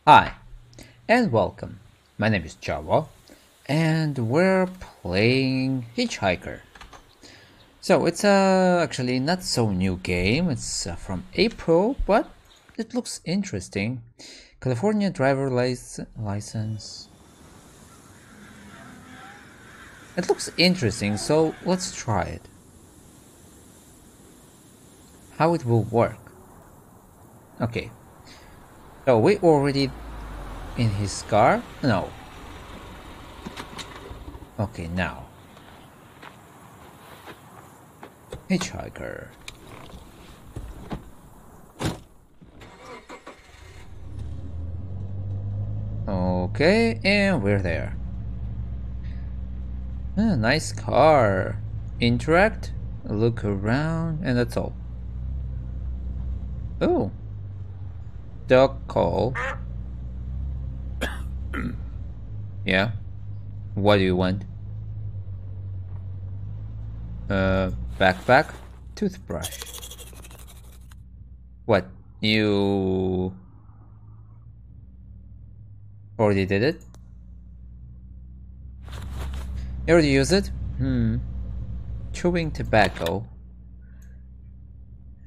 Hi, and welcome. My name is Java, and we're playing Hitchhiker. So it's actually not so new game. It's from April, but it looks interesting. California driver license. It looks interesting, so let's try it. How it will work. Okay. So we already in his car? No. Okay, now. Hitchhiker. Okay, and we're there. Nice car. Interact, look around, and that's all. Oh. Dog call. Yeah. What do you want? Backpack? Toothbrush. What? You already did it? You already used it? Chewing tobacco.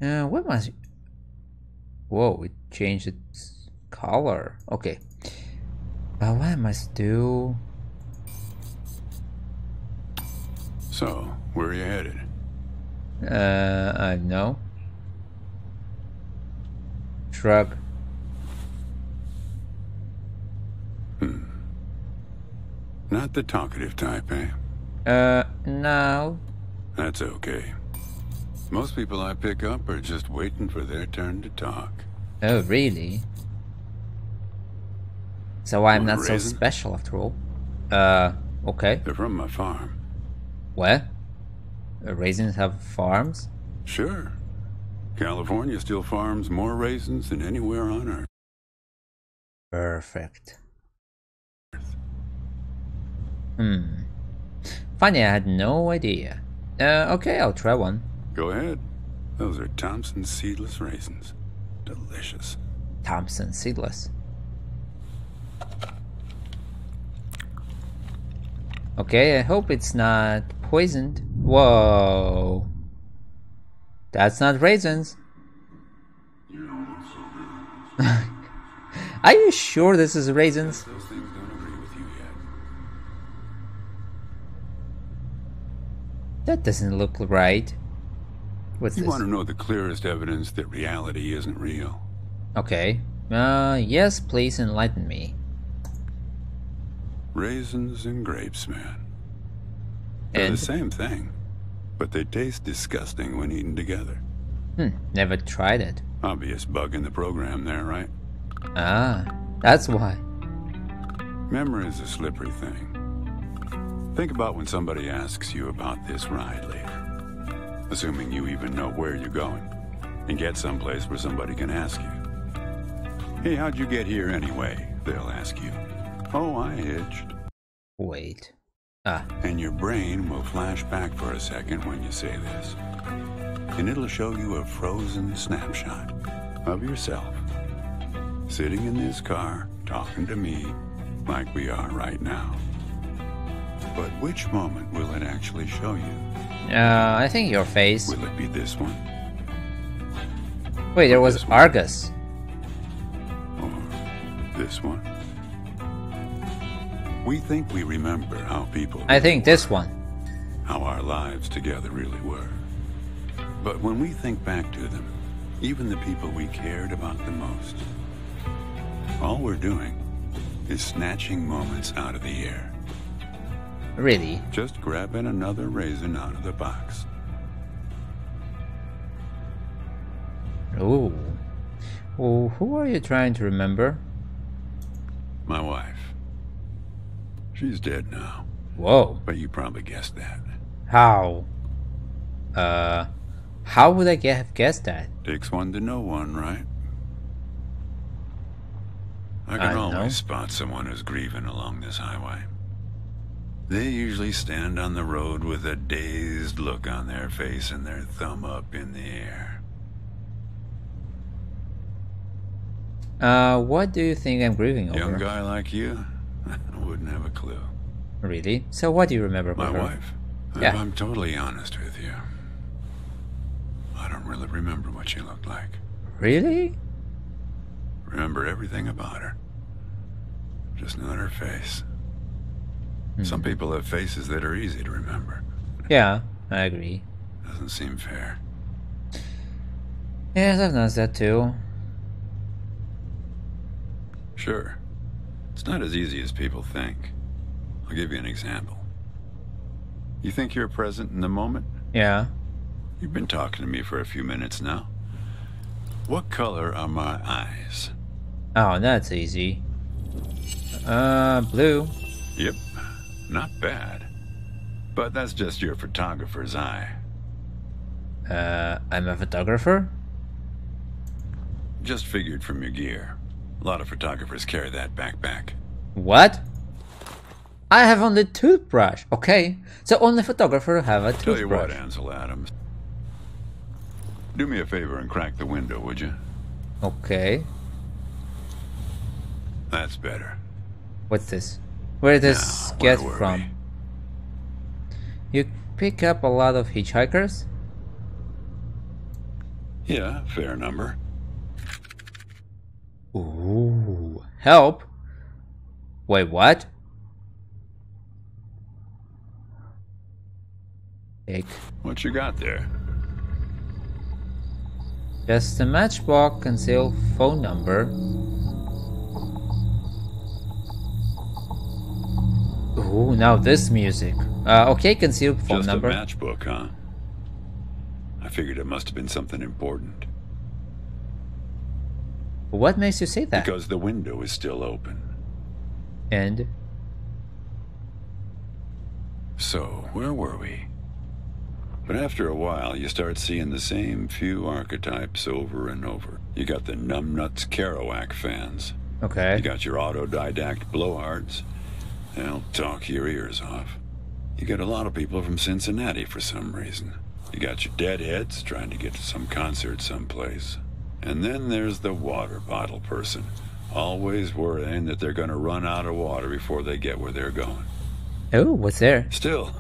What must... Whoa, it changed its color. Okay. What I must do... So, where are you headed? I don't know. Shrug. Not the talkative type, eh? No. That's okay. Most people I pick up are just waiting for their turn to talk. Oh, really? So I'm Want a not so raisin? special after all. Okay. They're from my farm. What? Raisins have farms? Sure. California still farms more raisins than anywhere on Earth. Perfect. Funny, I had no idea. Okay, I'll try one. Go ahead. Those are Thompson seedless raisins. Delicious. Thompson seedless. Okay, I hope it's not poisoned. Whoa. That's not raisins. Are you sure this is raisins? Those things don't agree with you yet. That doesn't look right. What's You this? want to know the clearest evidence that reality isn't real? Okay. Yes, please enlighten me. Raisins and grapes, man. They're And? the same thing, but they taste disgusting when eaten together. Never tried it. Obvious bug in the program there, right? Ah, that's why. Memory is a slippery thing. Think about when somebody asks you about this ride later, assuming you even know where you're going, and get someplace where somebody can ask you. Hey, how'd you get here anyway? They'll ask you. Oh, I hitched. Wait. Ah, And your brain will flash back for a second when you say this. And it'll show you a frozen snapshot of yourself, sitting in this car, talking to me like we are right now. But which moment will it actually show you? I think your face. Will it be this one? Wait, there was this one? Argus. Or this one? We think we remember how people I think really this were, one. how our lives together really were. But when we think back to them, even the people we cared about the most, all we're doing is snatching moments out of the air. Really? Just grabbing another raisin out of the box. Ooh. Oh, who are you trying to remember? My wife. She's dead now, Whoa. but you probably guessed that. How? How would I have guessed that? Takes one to know one, right? I I can know. always spot someone who's grieving along this highway. They usually stand on the road with a dazed look on their face and their thumb up in the air. What do you think I'm grieving over? Young guy like you, I wouldn't have a clue. Really? So what do you remember about My her? wife? Yeah. If I'm totally honest with you, I don't really remember what she looked like. Really? Remember everything about her. Just not her face. Some people have faces that are easy to remember. Yeah, I agree. Doesn't seem fair. Yes, I've noticed that too. Sure. It's not as easy as people think. I'll give you an example. You think you're present in the moment? Yeah. You've been talking to me for a few minutes now. What color are my eyes? Oh, that's easy. Blue. Yep. Not bad. But that's just your photographer's eye. I'm a photographer? Just figured from your gear. A lot of photographers carry that backpack. What? I have only toothbrush. Okay, so only photographer have a toothbrush. Tell you what, Ansel Adams. Do me a favor and crack the window, would you? Okay. That's better. What's this? Where did this Now, get where were from? we? You pick up a lot of hitchhikers? Yeah, fair number. Ooh, help. Wait, what? Take. What you got there? Just a matchbox, conceal phone number. Ooh, now this music. Okay, conceal phone Just number. a matchbook, huh? I figured it must have been something important. What makes you say that? Because the window is still open. And So, where were we? But after a while, you start seeing the same few archetypes over and over. You got the numbnuts Kerouac fans. okay. You got your autodidact blowhards. They'll talk your ears off. You get a lot of people from Cincinnati for some reason. You got your deadheads trying to get to some concert someplace. And then there's the water bottle person, always worrying that they're going to run out of water before they get where they're going. Oh, what's there? Still,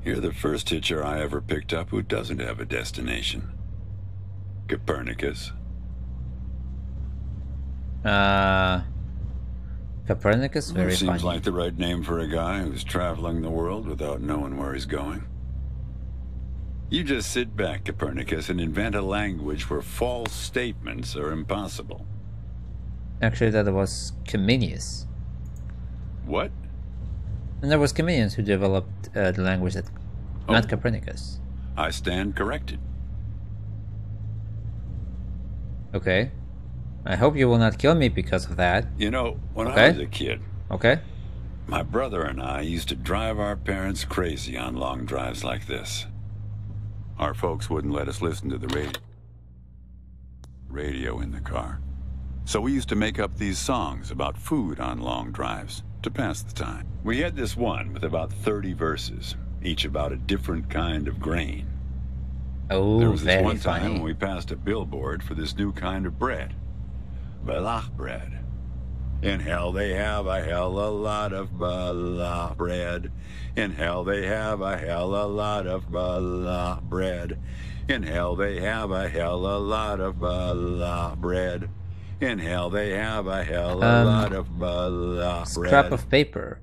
you're the first hitcher I ever picked up who doesn't have a destination. Copernicus. Copernicus, very Seems funny. like the right name for a guy who's traveling the world without knowing where he's going. You just sit back, Copernicus, and invent a language where false statements are impossible. Actually, that was Comenius. What? And there was Comenius who developed the language that, not Copernicus. I stand corrected. Okay. I hope you will not kill me because of that. You know, when I Okay. was a kid, Okay? my brother and I used to drive our parents crazy on long drives like this. Our folks wouldn't let us listen to the radio in the car. So we used to make up these songs about food on long drives to pass the time. We had this one with about 30 verses, each about a different kind of grain. There Oh, was this very one time when funny. we passed a billboard for this new kind of bread. Balach bread. In hell they have a hell a lot of balach bread. In hell they have a hell a lot of balach bread. In hell they have a hell a lot of balach bread. In hell they have a hell a lot of balach bread. Scrap of paper.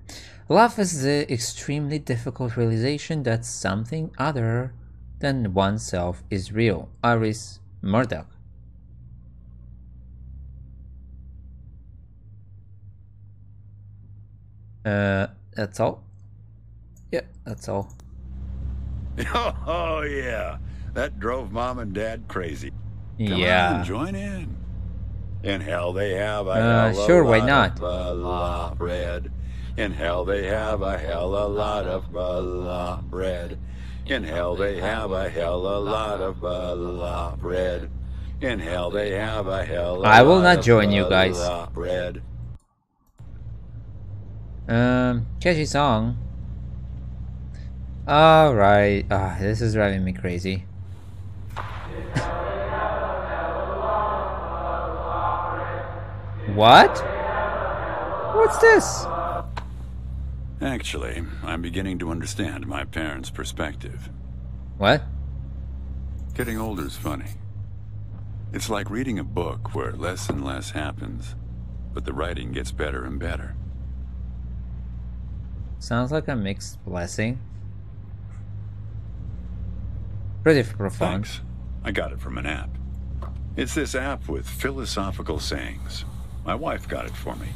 Love is the extremely difficult realization that something other than oneself is real. Iris Murdoch. That's all? Yeah, that's all. Oh yeah, that drove Mom and Dad crazy. Come Yeah. on, join in. In hell they have a hell a sure, why lot not? of balach bread. In hell they have a hell a lot of balach bread. In hell they have a hell a lot of balach bread. In hell they have a hell a I will lot not of join you guys. balach bread. Catchy song. Alright. This is driving me crazy. What? What's this? Actually, I'm beginning to understand my parents' perspective. What? Getting older's funny. It's like reading a book where less and less happens, but the writing gets better and better. Sounds like a mixed blessing. Pretty profound. Thanks. I got it from an app. It's this app with philosophical sayings. My wife got it for me,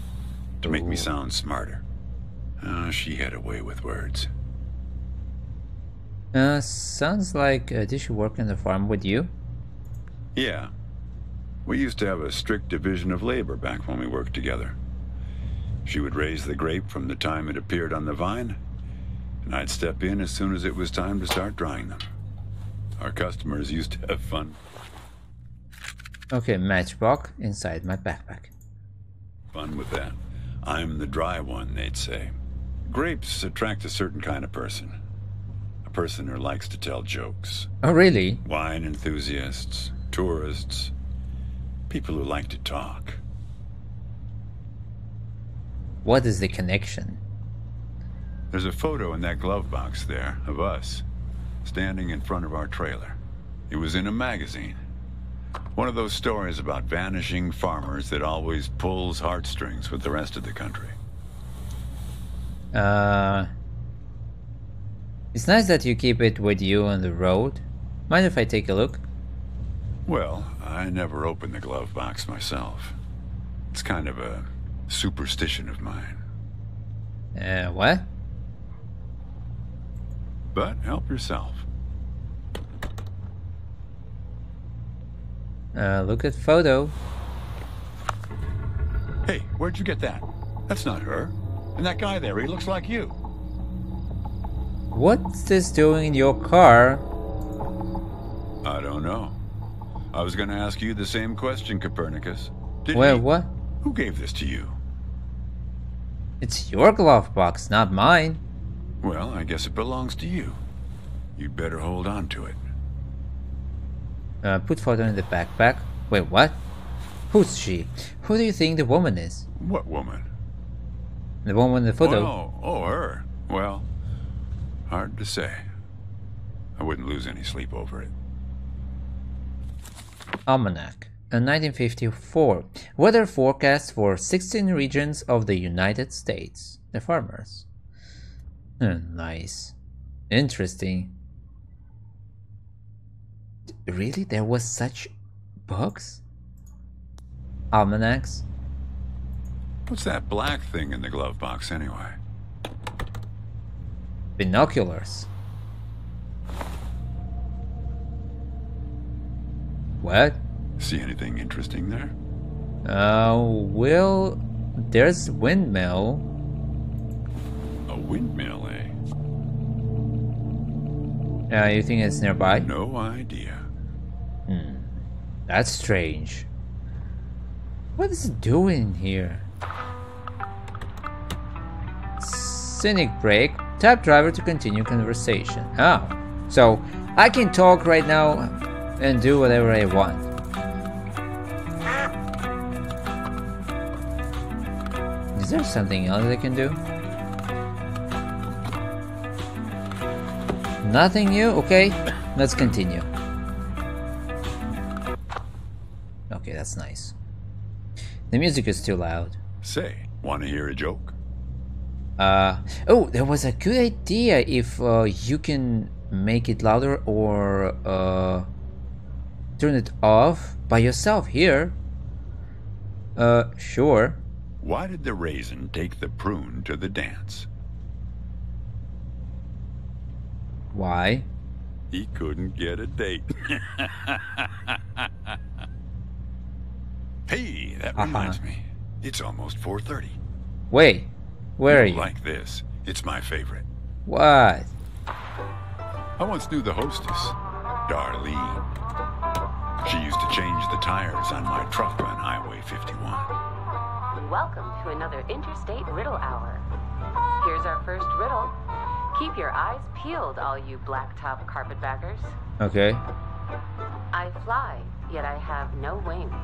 to make me sound smarter. She had a way with words. Sounds like did she work in the farm with you? Yeah. We used to have a strict division of labor back when we worked together. She would raise the grape from the time it appeared on the vine, and I'd step in as soon as it was time to start drying them. Our customers used to have fun. Okay, matchbox inside my backpack. Fun with that. I'm the dry one, they'd say. Grapes attract a certain kind of person. A person who likes to tell jokes. Oh, really? Wine enthusiasts, tourists, people who like to talk. What is the connection? There's a photo in that glove box there of us, standing in front of our trailer. It was in a magazine. One of those stories about vanishing farmers that always pulls heartstrings with the rest of the country. It's nice that you keep it with you on the road. Mind if I take a look? Well, I never opened the glove box myself. It's kind of a superstition of mine. What? But help yourself. Look at photo. Hey, where'd you get that? That's not her. And that guy there, he looks like you. What's this doing in your car? I don't know. I was gonna ask you the same question, Copernicus. Well, what? Who gave this to you? It's your glove box, not mine. Well, I guess it belongs to you. You'd better hold on to it. Put photo in the backpack. Wait, what? Who's she? Who do you think the woman is? What woman? The woman in the photo. Oh, her. Well, hard to say. I wouldn't lose any sleep over it. Almanac. 1954. Weather forecast for 16 regions of the United States. The farmers. Nice. Interesting. Really? There was such books? Almanacs? What's that black thing in the glove box anyway? Binoculars. What? See anything interesting there? Well, there's windmill. A windmill, eh? You think it's nearby? No idea. That's strange. What is it doing here? Scenic break. Tap driver to continue conversation. Oh, so I can talk right now and do whatever I want. Is there something else I can do? Nothing new? Okay, let's continue. Okay, that's nice. The music is too loud. Say, want to hear a joke? Oh, there was a good idea if you can make it louder or turn it off by yourself here. Sure. Why did the raisin take the prune to the dance? Why? He couldn't get a date. Hey, that reminds me. It's almost 4:30. Wait, where are you? Like this. It's my favorite. What? I once knew the hostess, Darlene. She used to change the tires on my truck on Highway 51. Welcome to another Interstate Riddle Hour. Here's our first riddle. Keep your eyes peeled, all you blacktop carpetbaggers. Okay. I fly, yet I have no wings.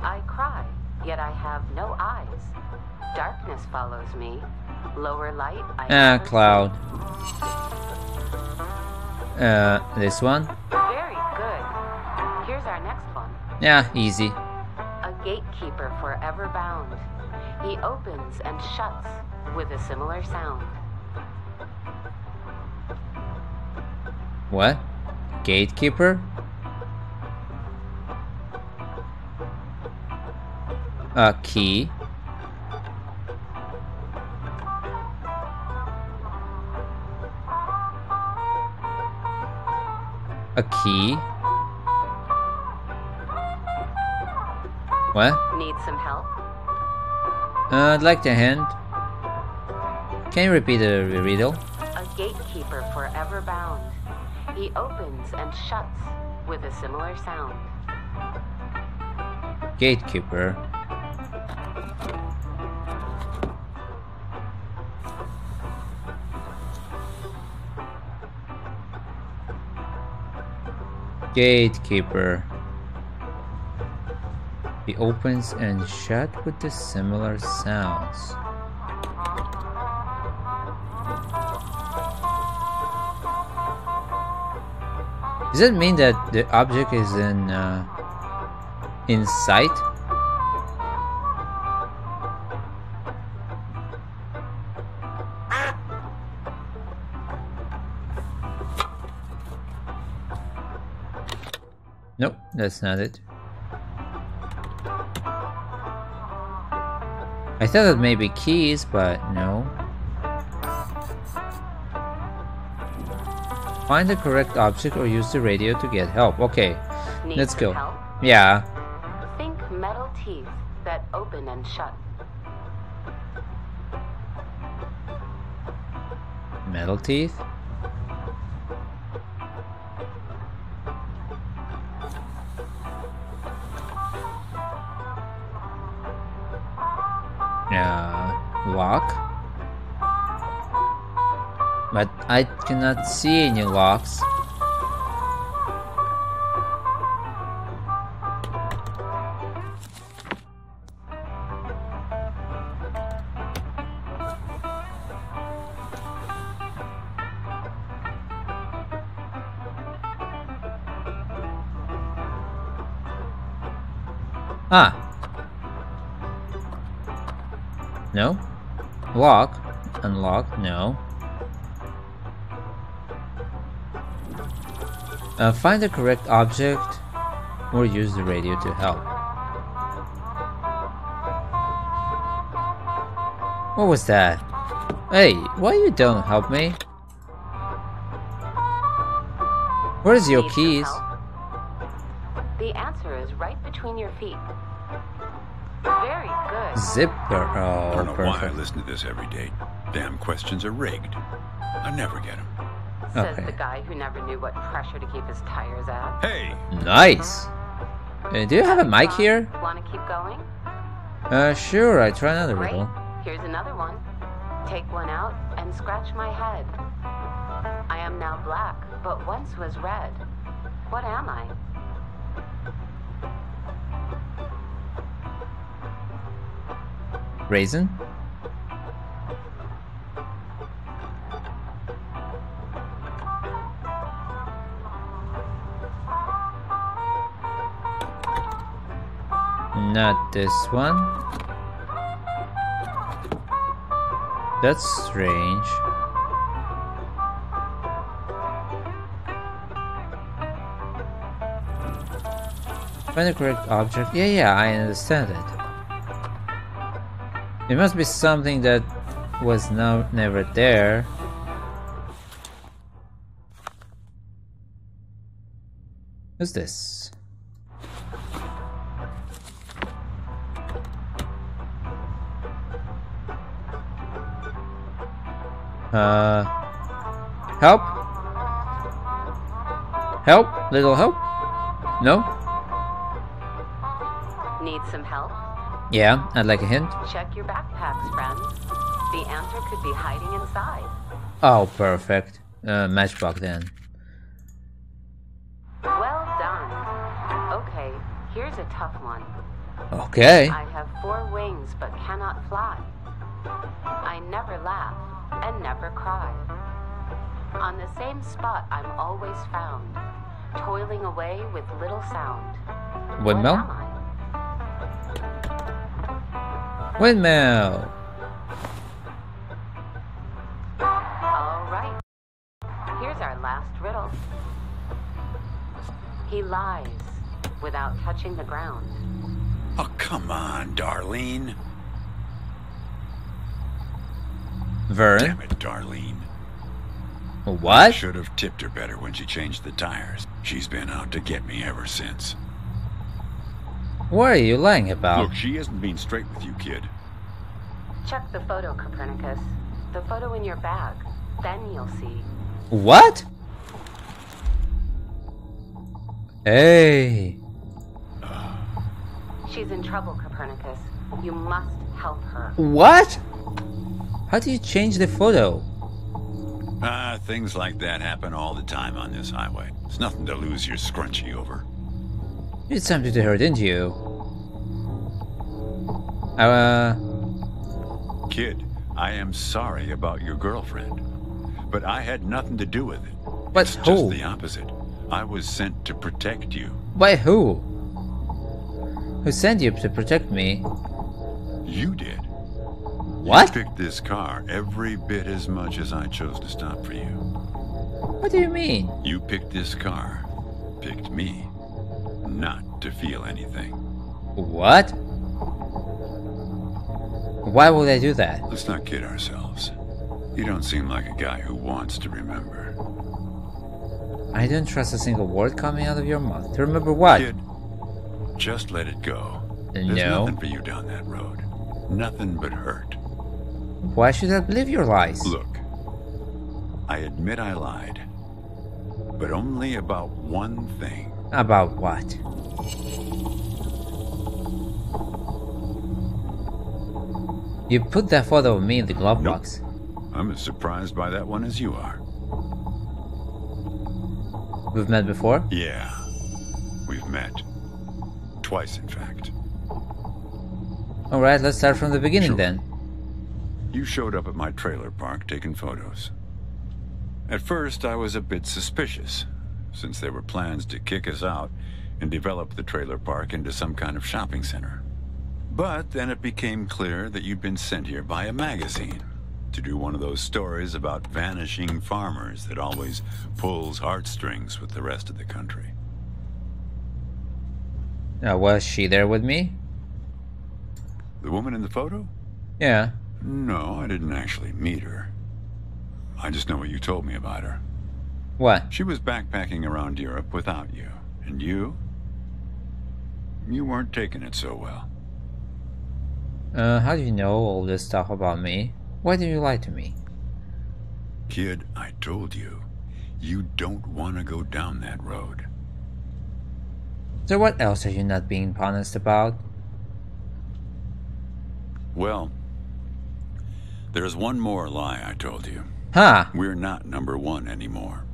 I cry, yet I have no eyes. Darkness follows me. Lower light, I never Cloud. see. This one? Very good. Here's our next one. Yeah, easy. A gatekeeper forever bound. He opens and shuts with a similar sound. What? Gatekeeper? A key. A key. What? Need some help? I'd like to hint. Can you repeat the riddle? A gatekeeper forever bound. He opens and shuts with a similar sound. Gatekeeper. Gatekeeper. He opens and shuts with the similar sounds. Does it mean that the object is in sight? Nope, that's not it. I thought it may be keys, but no. Find the correct object or use the radio to get help. Okay, Need let's some go. help? Yeah. Think metal teeth that open and shut. Metal teeth? Lock? But I cannot see any locks. Ah. No? Lock? Unlock? No. Find the correct object or use the radio to help. What was that? Hey, why you don't help me? Where's your Need some keys? help? The answer is right between your feet. Very good. Zipper. I Oh, don't know why I perfect. listen to this every day. Damn questions are rigged. I never get them. Says Okay. the guy who never knew what pressure to keep his tires at. Hey! Nice. Do you have a mic here? Want to keep going? Sure. I try another Great. riddle. Here's another one. Take one out and scratch my head. I am now black, but once was red. What am I? Raisin? Not this one. That's strange. Find the correct object. Yeah, I understand it. It must be something that was never there. What's this? Help? Help? Little help? No? Need some help? Yeah, I'd like a hint. Check your backpacks, friends. The answer could be hiding inside. Oh, perfect. Matchbox then. Well done. Okay, here's a tough one. Okay. I have 4 wings but cannot fly. I never laugh and never cry. On the same spot I'm always found, toiling away with little sound. Windmill? What am I? Windmill! All right. Here's our last riddle. He lies without touching the ground. Oh, come on, Darlene. Vern? Damn it, Darlene. I What? should have tipped her better when she changed the tires. She's been out to get me ever since. What are you lying about? Look, she isn't being straight with you, kid. Check the photo, Copernicus. The photo in your bag. Then you'll see. What? Hey. She's in trouble, Copernicus. You must help her. What? How do you change the photo? Things like that happen all the time on this highway. It's nothing to lose your scrunchie over. You did something to her, didn't you? Kid, I am sorry about your girlfriend. But I had nothing to do with it. But It's who? just the opposite. I was sent to protect you. By who? Who sent you to protect me? You did. What? You picked this car every bit as much as I chose to stop for you. What do you mean? You picked this car, picked me, not to feel anything. What? Why would I do that? Let's not kid ourselves. You don't seem like a guy who wants to remember. I don't trust a single word coming out of your mouth. To remember what? Kid, just let it go. There's No. nothing for you down that road. Nothing but hurt. Why should I believe your lies? Look, I admit I lied. But only about one thing. About what? You put that photo of me in the glove Nope. box. I'm as surprised by that one as you are. We've met before? Yeah, we've met. Twice, in fact. Alright, let's start from the beginning Sure. then. You showed up at my trailer park taking photos. At first, I was a bit suspicious, since there were plans to kick us out and develop the trailer park into some kind of shopping center. But then it became clear that you'd been sent here by a magazine to do one of those stories about vanishing farmers that always pulls heartstrings with the rest of the country. Was she there with me? The woman in the photo? Yeah. No, I didn't actually meet her. I just know what you told me about her. What? She was backpacking around Europe without you. And you? You weren't taking it so well. How do you know all this stuff about me? Why do you lie to me? Kid, I told you. You don't want to go down that road. So what else are you not being honest about? Well, there's one more lie I told you. Huh? We're not #1 anymore.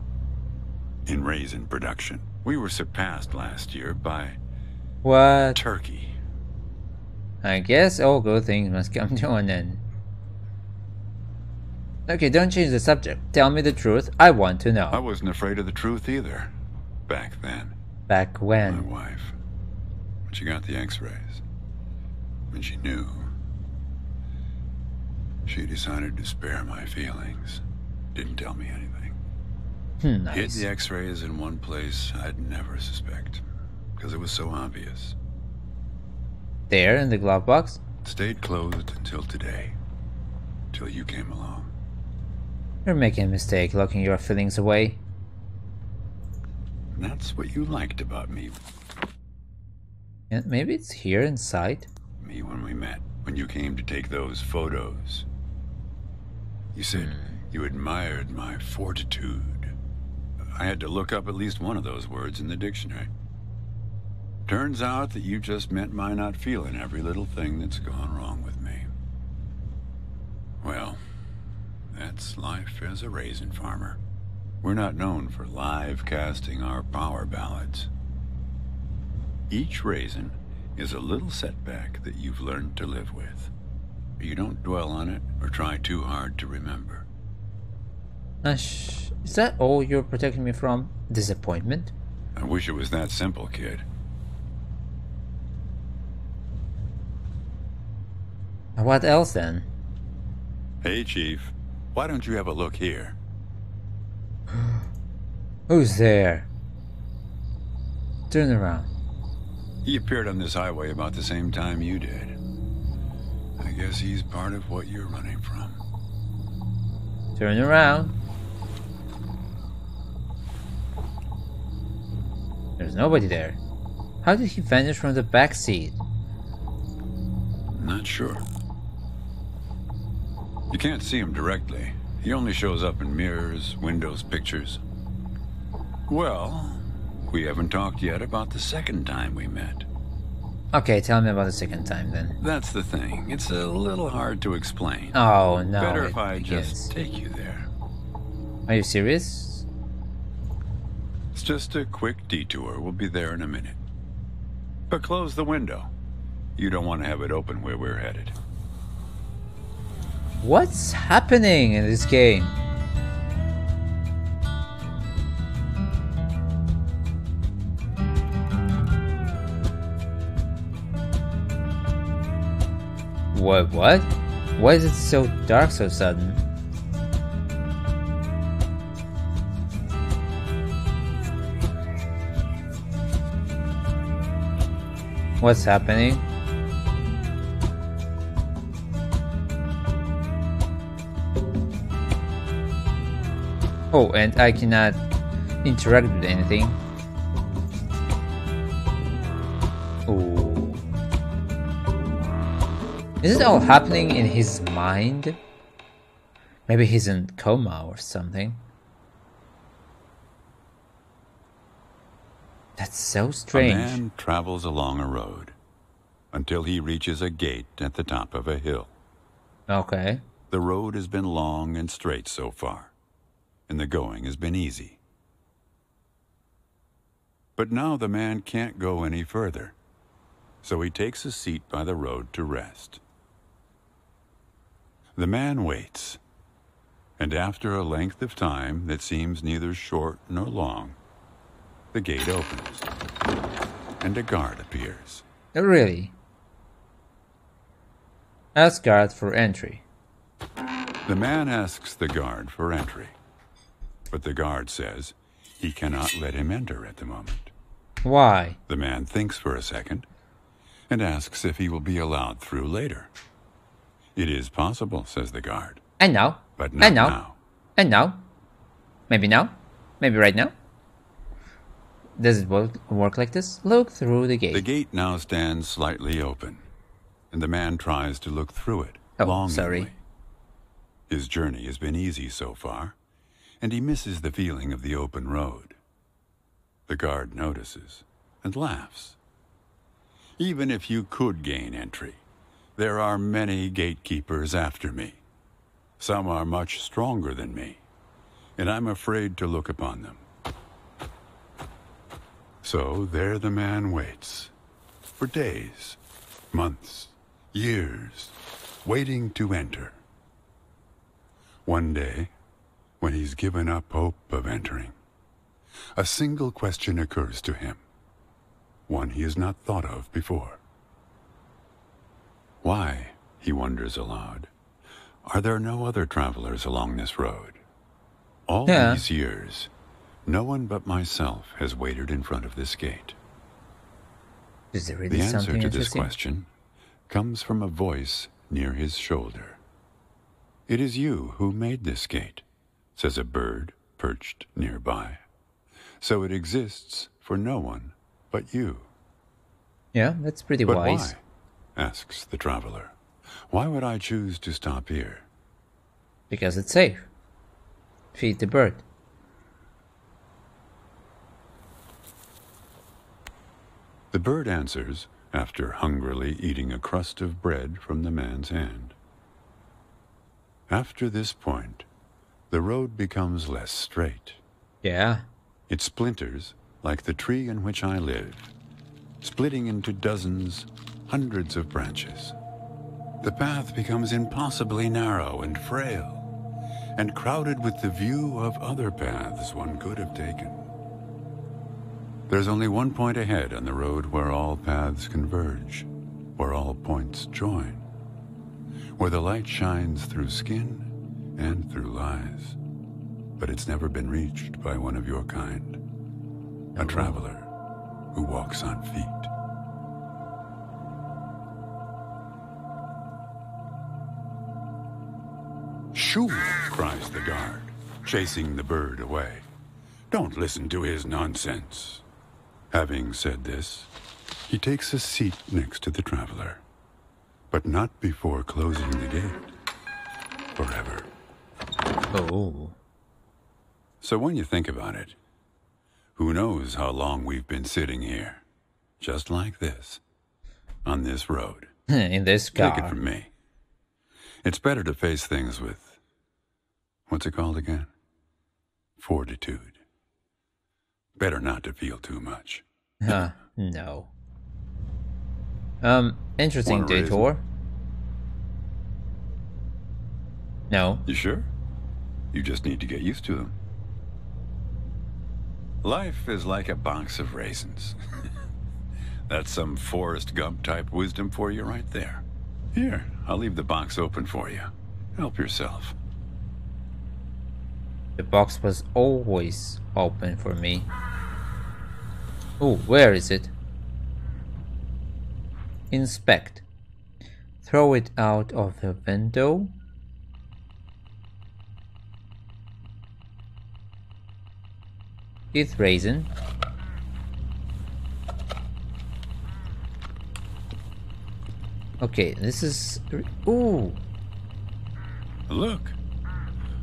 In raisin production. We were surpassed last year by What? turkey. I guess all good things must come to an end. Okay, don't change the subject. Tell me the truth. I want to I know. wasn't afraid of the truth either. Back then. Back My when? wife. When she got the x-rays. When she knew. She decided to spare my feelings. Didn't tell me anything. Hid Nice. the x-rays in one place I'd never suspect. Because it was so obvious. There in the glove box? Stayed closed until today. Till you came along. You're making a mistake locking your feelings away. And that's what you liked about me. And maybe it's here inside? Me when we met. When you came to take those photos. You said you admired my fortitude. I had to look up at least one of those words in the dictionary. Turns out that you just meant my not feeling every little thing that's gone wrong with me. Well, that's life as a raisin farmer. We're not known for live casting our power ballads. Each raisin is a little setback that you've learned to live with. You don't dwell on it or try too hard to remember. Is that all you're protecting me from? Disappointment? I wish it was that simple, kid. What else then? Hey, Chief. Why don't you have a look here? Who's there? Turn around. He appeared on this highway about the same time you did. I guess he's part of what you're running from. Turn around. There's nobody there. How did he vanish from the back seat? Not sure. You can't see him directly. He only shows up in mirrors, windows, pictures. Well, we haven't talked yet about the second time we met. Okay, tell me about the second time then. That's the thing. It's a little hard to explain. Oh no. Better if I just take you there. Are you serious? It's just a quick detour. We'll be there in a minute. But close the window. You don't want to have it open where we're headed. What's happening in this game? What? Why is it so dark so sudden? What's happening? Oh, and I cannot interact with anything. Oh. Is it all happening in his mind? Maybe he's in coma or something. That's so strange. A man travels along a road until he reaches a gate at the top of a hill. Okay. The road has been long and straight so far, and the going has been easy. But now the man can't go any further, so he takes a seat by the road to rest. The man waits, and after a length of time that seems neither short nor long, the gate opens, and a guard appears. Oh, really? Ask guard for entry. The man asks the guard for entry, but the guard says he cannot let him enter at the moment. Why? The man thinks for a second and asks if he will be allowed through later. It is possible, says the guard. And now? But not now. And now? Maybe now? Maybe right now? Does it work like this? Look through the gate. The gate now stands slightly open, and the man tries to look through it. Oh, longingly. sorry. His journey has been easy so far, and he misses the feeling of the open road. The guard notices and laughs. Even if you could gain entry, there are many gatekeepers after me. Some are much stronger than me, and I'm afraid to look upon them. So there the man waits, for days, months, years, waiting to enter. One day, when he's given up hope of entering, a single question occurs to him, one he has not thought of before. Why, he wonders aloud, are there no other travelers along this road? All these years, no one but myself has waited in front of this gate. Is there really the something answer to this interesting? question comes from a voice near his shoulder. It is you who made this gate, says a bird perched nearby. So it exists for no one but you. Yeah, that's pretty But wise. why? Asks the traveler. Why would I choose to stop here? Because it's safe. Feed the bird. The bird answers after hungrily eating a crust of bread from the man's hand. After this point, the road becomes less straight. Yeah. It splinters like the tree in which I live, splitting into dozens, hundreds of branches. The path becomes impossibly narrow and frail, and crowded with the view of other paths one could have taken. There's only one point ahead on the road where all paths converge, where all points join, where the light shines through skin and through lies. But it's never been reached by one of your kind, a traveler who walks on feet. Shoo! Cries the guard, chasing the bird away. Don't listen to his nonsense. Having said this, he takes a seat next to the traveler, but not before closing the gate. Forever. Oh. So when you think about it, who knows how long we've been sitting here, just like this, on this road. In this car. Take it from me. It's better to face things with, what's it called again? Fortitude. Better not to feel too much. No. Interesting Want a detour. No. You sure? You just need to get used to them. Life is like a box of raisins. That's some Forrest Gump type wisdom for you right there. Here, I'll leave the box open for you. Help yourself. The box was always open for me. Oh, where is it? Inspect. Throw it out of the window. Teeth raisin. Okay, this is... Ooh! Look.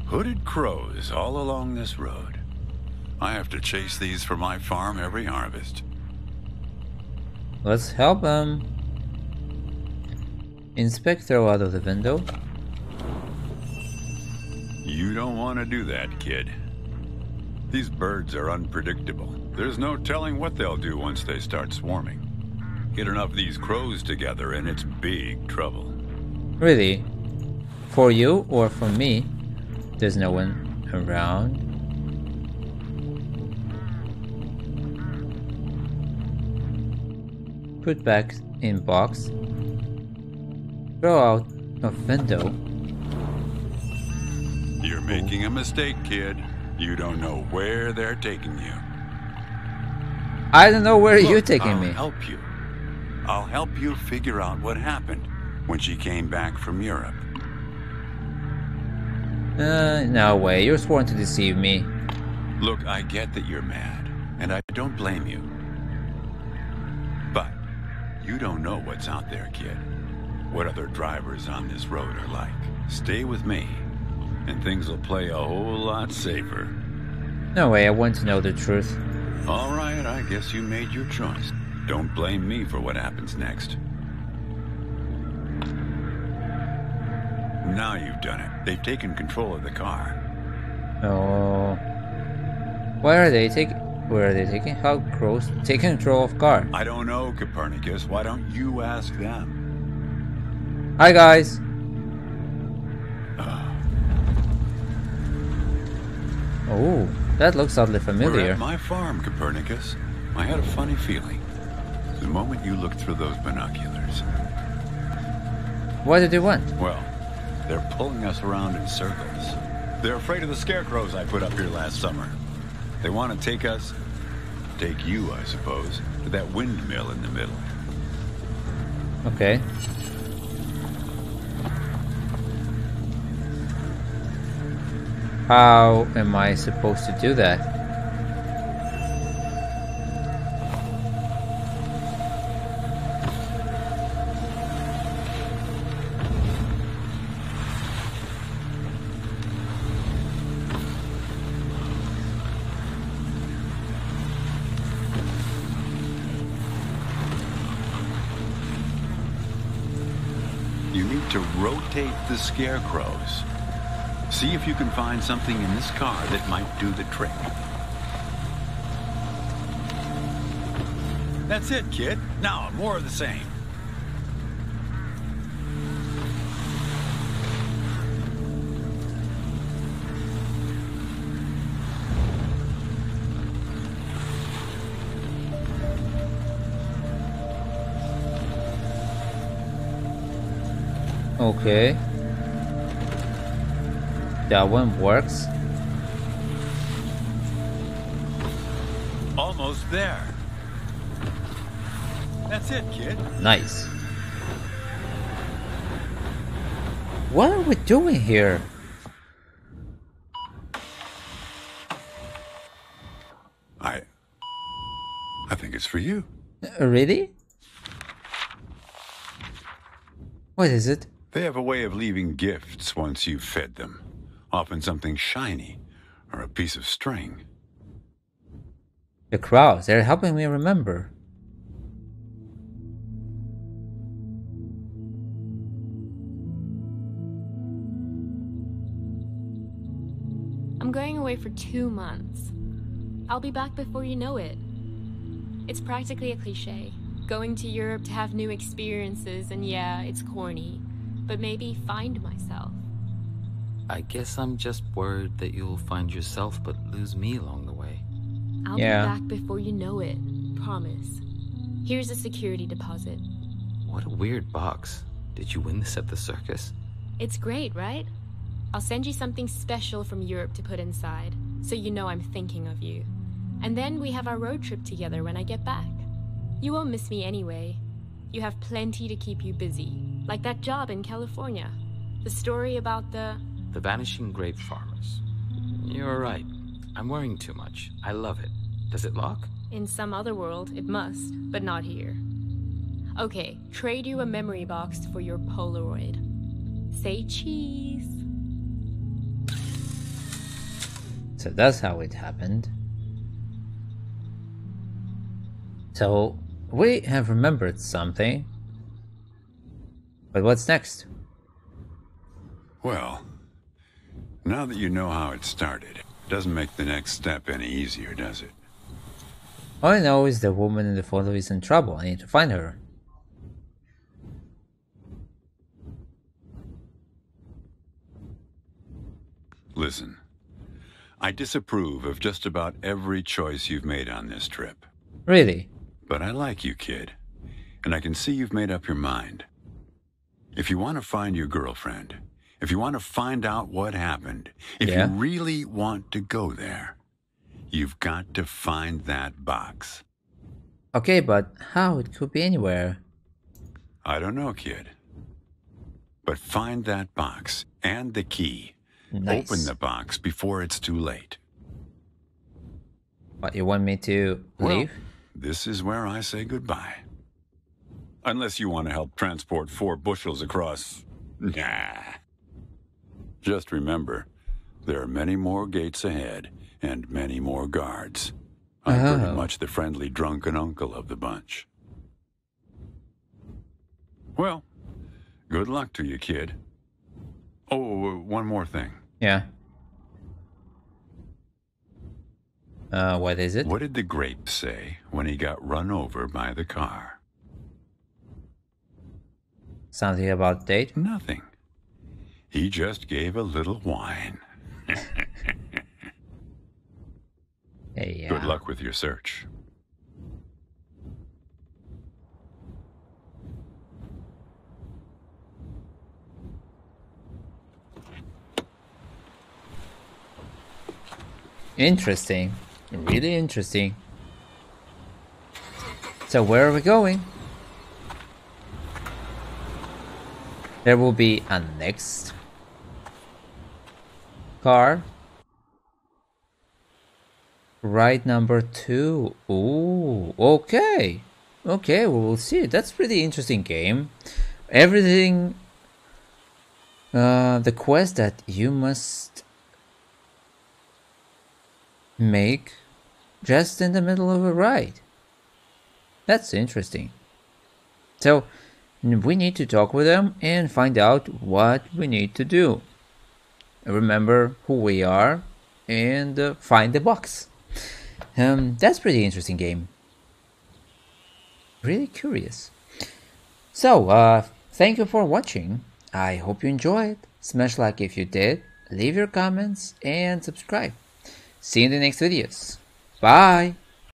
Hooded crows all along this road. I have to chase these for my farm every harvest. Let's help them. Inspect, throw out of the window. You don't want to do that, kid. These birds are unpredictable. There's no telling what they'll do once they start swarming. Get enough of these crows together and it's big trouble. Really? For you or for me? There's no one around. Put back in box. Throw out of window. You're making a mistake, kid. You don't know where they're taking you. I don't know where you're Look, taking I'll me. help you. I'll help you figure out what happened when she came back from Europe. No way. You're sworn to deceive me. Look, I get that you're mad, and I don't blame you. But you don't know what's out there, kid. What other drivers on this road are like. Stay with me, and things will play a whole lot safer. No way. I want to know the truth. All right, I guess you made your choice. Don't blame me for what happens next. Now you've done it. They've taken control of the car. Oh. Where are they taking? Where are they taking? How crows take control of car? I don't know, Copernicus. Why don't you ask them? Hi guys. Oh, that looks oddly We're familiar. at my farm, Copernicus. I had a funny feeling. The moment you looked through those binoculars. What do they want? Well, they're pulling us around in circles. They're afraid of the scarecrows I put up here last summer. They want to take you, I suppose, to that windmill in the middle. Okay. How am I supposed to do that? You need to rotate the scarecrows. See if you can find something in this car that might do the trick. That's it, kid. Now, more of the same. Okay. That one works. Almost there. That's it, kid. Nice. What are we doing here? I think it's for you. Really? What is it? They have a way of leaving gifts once you've fed them. Often something shiny or a piece of string. The crowds, they're helping me remember. I'm going away for 2 months. I'll be back before you know it. It's practically a cliche. Going to Europe to have new experiences, and yeah, it's corny. But maybe find myself. I guess I'm just worried that you'll find yourself but lose me along the way. I'll be back before you know it. Promise. Here's a security deposit. What a weird box. Did you win this at the circus? It's great, right? I'll send you something special from Europe to put inside, so you know I'm thinking of you. And then we have our road trip together when I get back. You won't miss me anyway. You have plenty to keep you busy, like that job in California. The story about the vanishing grape farmers. You're right. I'm worrying too much. I love it. Does it lock? In some other world, it must, but not here. Okay, trade you a memory box for your Polaroid. Say cheese. So that's how it happened. So we have remembered something. But what's next? Well, now that you know how it started, it doesn't make the next step any easier, does it? All I know is the woman in the photo is in trouble. I need to find her. Listen, I disapprove of just about every choice you've made on this trip. Really? But I like you, kid. And I can see you've made up your mind. If you want to find your girlfriend, if you want to find out what happened, if you really want to go there, you've got to find that box. Okay, but how? It could be anywhere. I don't know, kid. But find that box and the key. Nice. Open the box before it's too late. What, you want me to leave? This is where I say goodbye. Unless you want to help transport 4 bushels across. Nah. Just remember, there are many more gates ahead and many more guards. I'm pretty much the friendly drunken uncle of the bunch. Well, good luck to you, kid. Oh, one more thing. Yeah. What is it? What did the grape say when he got run over by the car? Something about date? Nothing. He just gave a little whine. Hey, yeah. Good luck with your search. Interesting. Really interesting. So where are we going? There will be a next car. Ride number 2. Ooh, okay. Okay, we will see. That's pretty interesting game. Everything, the quest that you must make just in the middle of a ride. That's interesting. So we need to talk with them and find out what we need to do. Remember who we are and find the box. That's pretty interesting game. really curious. So, thank you for watching. I hope you enjoyed. Smash like if you did, leave your comments, and subscribe. See you in the next videos. Bye!